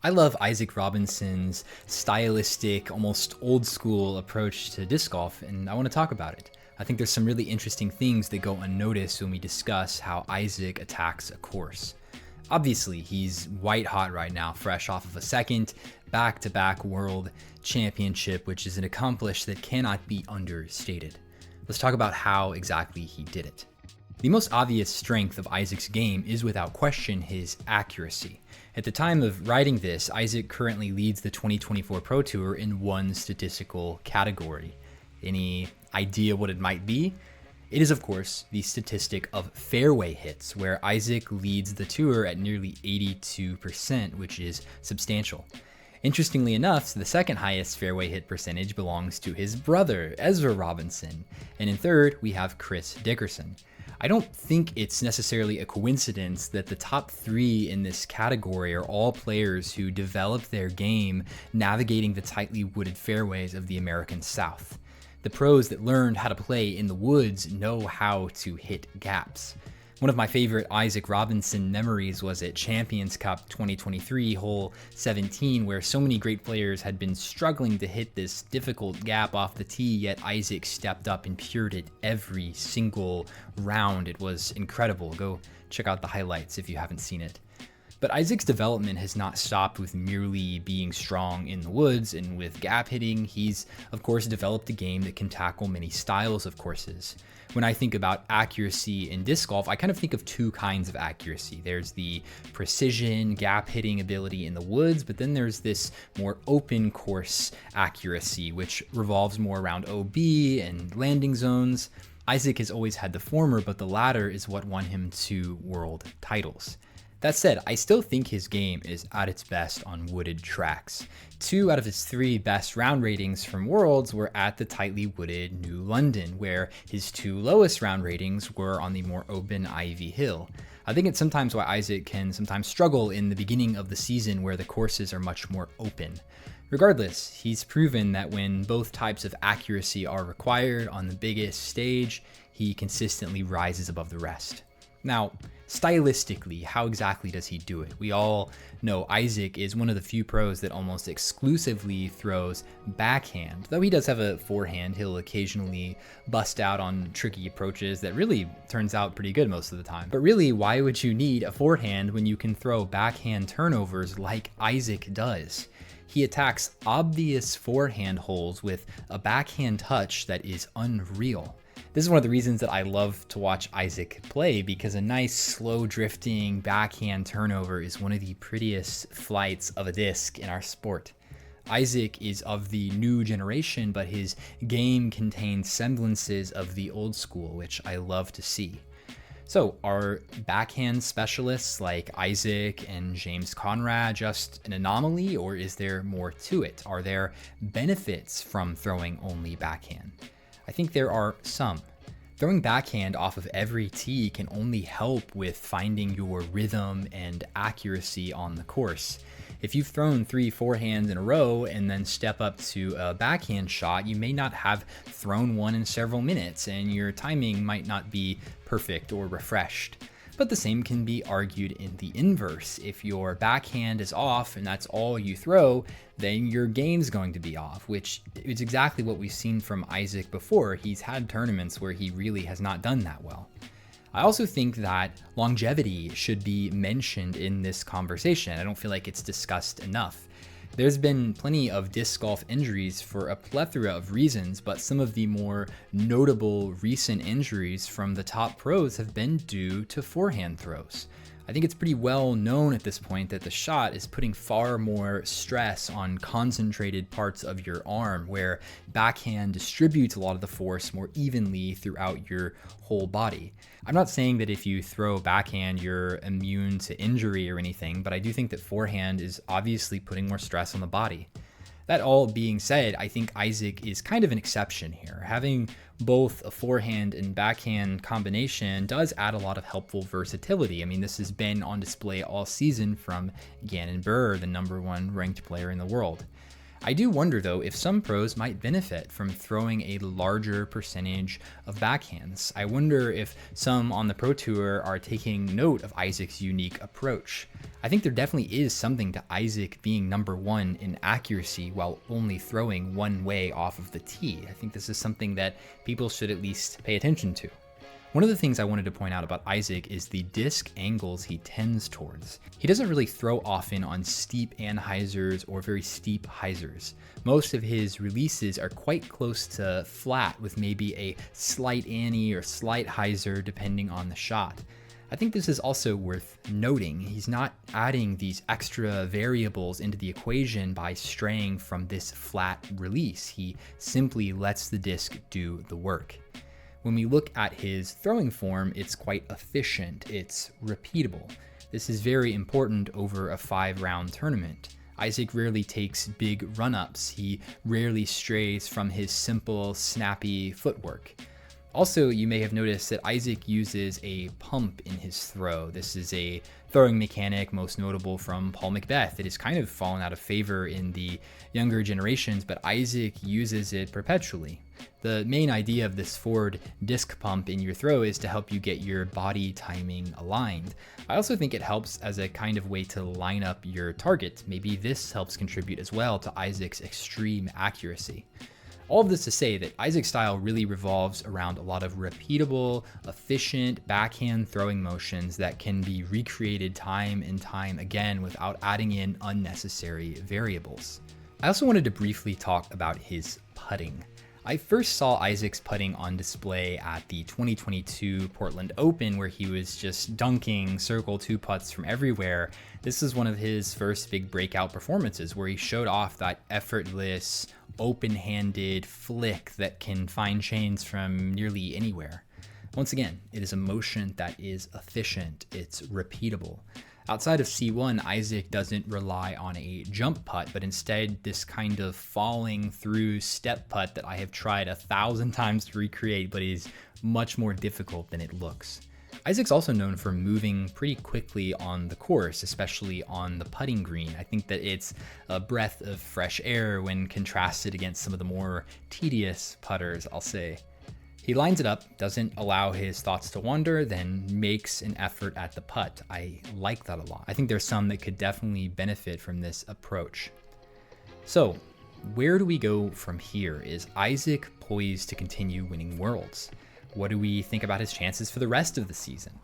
I love Isaac Robinson's stylistic, almost old school approach to disc golf, and I want to talk about it. I think there's some really interesting things that go unnoticed when we discuss how Isaac attacks a course. Obviously, he's white hot right now, fresh off of a second back-to-back world championship, which is an accomplishment that cannot be understated. Let's talk about how exactly he did it. The most obvious strength of Isaac's game is without question his accuracy. At the time of writing this, Isaac currently leads the 2024 Pro Tour in one statistical category. Any idea what it might be? It is, of course, the statistic of fairway hits, where Isaac leads the tour at nearly 82%, which is substantial. Interestingly enough, the second highest fairway hit percentage belongs to his brother, Ezra Robinson, and in third, we have Chris Dickerson. I don't think it's necessarily a coincidence that the top three in this category are all players who developed their game navigating the tightly wooded fairways of the American South. The pros that learned how to play in the woods know how to hit gaps. One of my favorite Isaac Robinson memories was at Champions Cup 2023, hole 17, where so many great players had been struggling to hit this difficult gap off the tee, yet Isaac stepped up and pured it every single round. It was incredible. Go check out the highlights if you haven't seen it. But Isaac's development has not stopped with merely being strong in the woods, and with gap hitting, he's of course developed a game that can tackle many styles of courses. When I think about accuracy in disc golf, I kind of think of two kinds of accuracy. There's the precision gap hitting ability in the woods, but then there's this more open course accuracy, which revolves more around OB and landing zones. Isaac has always had the former, but the latter is what won him 2 world titles. That said, I still think his game is at its best on wooded tracks. 2 out of his 3 best round ratings from Worlds were at the tightly wooded New London, where his 2 lowest round ratings were on the more open Ivy Hill. I think it's sometimes why Isaac can sometimes struggle in the beginning of the season where the courses are much more open. Regardless, he's proven that when both types of accuracy are required on the biggest stage, he consistently rises above the rest. Now, stylistically, how exactly does he do it? We all know Isaac is one of the few pros that almost exclusively throws backhand. Though he does have a forehand, he'll occasionally bust out on tricky approaches that really turns out pretty good most of the time. But really, why would you need a forehand when you can throw backhand turnovers like Isaac does? He attacks obvious forehand holes with a backhand touch that is unreal. This is one of the reasons that I love to watch Isaac play, because a nice slow drifting backhand turnover is one of the prettiest flights of a disc in our sport. Isaac is of the new generation, but his game contains semblances of the old school, which I love to see. So are backhand specialists like Isaac and James Conrad just an anomaly, or is there more to it? Are there benefits from throwing only backhand? I think there are some. Throwing backhand off of every tee can only help with finding your rhythm and accuracy on the course. If you've thrown 3 forehands in a row and then step up to a backhand shot, you may not have thrown one in several minutes, and your timing might not be perfect or refreshed. But the same can be argued in the inverse. If your backhand is off and that's all you throw, then your game's going to be off, which is exactly what we've seen from Isaac before. He's had tournaments where he really has not done that well. I also think that longevity should be mentioned in this conversation. I don't feel like it's discussed enough. There's been plenty of disc golf injuries for a plethora of reasons, but some of the more notable recent injuries from the top pros have been due to forehand throws. I think it's pretty well known at this point that the shot is putting far more stress on concentrated parts of your arm, where backhand distributes a lot of the force more evenly throughout your whole body. I'm not saying that if you throw backhand, you're immune to injury or anything, but I do think that forehand is obviously putting more stress on the body. That all being said, I think Isaac is kind of an exception here. Having both a forehand and backhand combination does add a lot of helpful versatility. I mean, this has been on display all season from Gannon Buhr, the #1 ranked player in the world. I do wonder though if some pros might benefit from throwing a larger percentage of backhands. I wonder if some on the Pro Tour are taking note of Isaac's unique approach. I think there definitely is something to Isaac being number one in accuracy while only throwing one way off of the tee. I think this is something that people should at least pay attention to. One of the things I wanted to point out about Isaac is the disc angles he tends towards. He doesn't really throw often on steep anhyzers or very steep hyzers. Most of his releases are quite close to flat with maybe a slight ante or slight hyzer depending on the shot. I think this is also worth noting. He's not adding these extra variables into the equation by straying from this flat release. He simply lets the disc do the work. When we look at his throwing form, it's quite efficient, it's repeatable. This is very important over a 5-round tournament. Isaac rarely takes big run-ups, he rarely strays from his simple, snappy footwork. Also, you may have noticed that Isaac uses a pump in his throw. This is a throwing mechanic most notable from Paul Macbeth. It has kind of fallen out of favor in the younger generations, but Isaac uses it perpetually. The main idea of this forward disc pump in your throw is to help you get your body timing aligned. I also think it helps as a kind of way to line up your target. Maybe this helps contribute as well to Isaac's extreme accuracy. All of this to say that Isaac's style really revolves around a lot of repeatable, efficient backhand throwing motions that can be recreated time and time again without adding in unnecessary variables. I also wanted to briefly talk about his putting. I first saw Isaac's putting on display at the 2022 Portland Open, where he was just dunking circle 2 putts from everywhere. This is one of his first big breakout performances where he showed off that effortless, open-handed flick that can find chains from nearly anywhere. Once again, it is a motion that is efficient, it's repeatable. Outside of C1, Isaac doesn't rely on a jump putt, but instead this kind of falling through step putt that I have tried 1,000 times to recreate, but is much more difficult than it looks. Isaac's also known for moving pretty quickly on the course, especially on the putting green. I think that it's a breath of fresh air when contrasted against some of the more tedious putters, I'll say. He lines it up, doesn't allow his thoughts to wander, then makes an effort at the putt. I like that a lot. I think there's some that could definitely benefit from this approach. So, where do we go from here? Is Isaac poised to continue winning Worlds? What do we think about his chances for the rest of the season?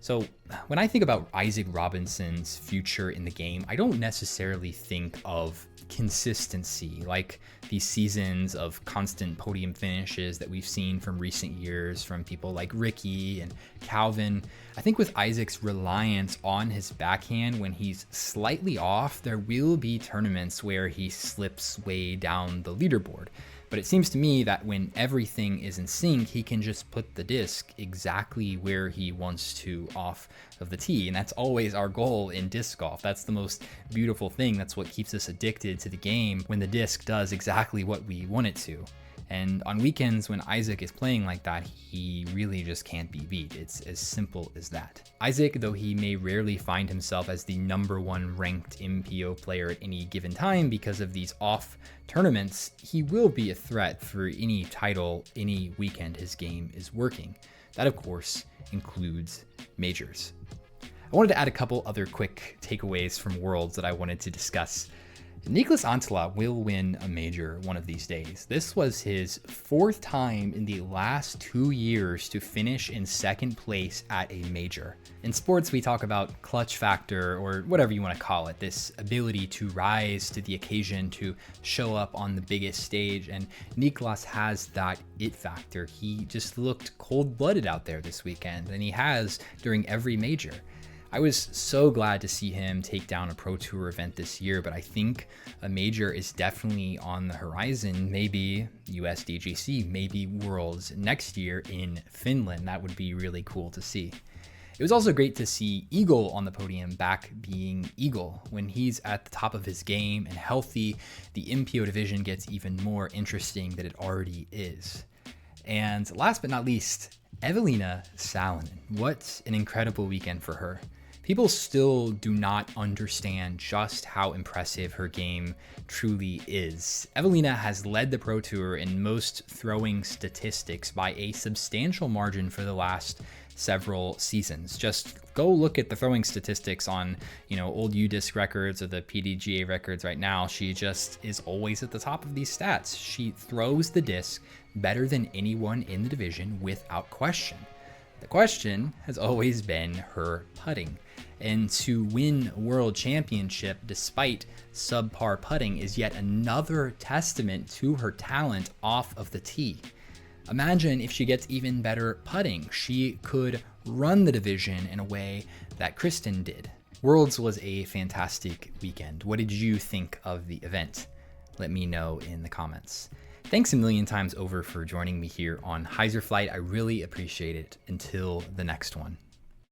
So, when I think about Isaac Robinson's future in the game, I don't necessarily think of consistency, like these seasons of constant podium finishes that we've seen from recent years from people like Ricky and Calvin. I think with Isaac's reliance on his backhand, when he's slightly off, there will be tournaments where he slips way down the leaderboard. But it seems to me that when everything is in sync, he can just put the disc exactly where he wants to off of the tee. And that's always our goal in disc golf. That's the most beautiful thing. That's what keeps us addicted to the game, when the disc does exactly what we want it to. And on weekends when Isaac is playing like that, he really just can't be beat. It's as simple as that. Isaac, though he may rarely find himself as the #1 ranked MPO player at any given time because of these off tournaments, he will be a threat for any title any weekend his game is working. That, of course, includes majors. I wanted to add a couple other quick takeaways from Worlds that I wanted to discuss. Niklas Antila will win a major one of these days. This was his 4th time in the last 2 years to finish in 2nd place at a major. In sports, we talk about clutch factor, or whatever you want to call it, this ability to rise to the occasion, to show up on the biggest stage, and Niklas has that it factor. He just looked cold-blooded out there this weekend, and he has during every major. I was so glad to see him take down a Pro Tour event this year, but I think a major is definitely on the horizon. Maybe US DGC, maybe Worlds next year in Finland. That would be really cool to see. It was also great to see Eagle on the podium back being Eagle. When he's at the top of his game and healthy, the MPO division gets even more interesting than it already is. And last but not least, Evelina Salonen. What an incredible weekend for her. people still do not understand just how impressive her game truly is. Evelina has led the Pro Tour in most throwing statistics by a substantial margin for the last several seasons. Just go look at the throwing statistics on, old UDisc records or the PDGA records right now. She just is always at the top of these stats. She throws the disc better than anyone in the division without question. The question has always been her putting. And to win a world championship despite subpar putting is yet another testament to her talent off of the tee. Imagine if she gets even better putting. She could run the division in a way that Kristen did. Worlds was a fantastic weekend. What did you think of the event? Let me know in the comments. Thanks a million times over for joining me here on hyzerflight. I really appreciate it. Until the next one.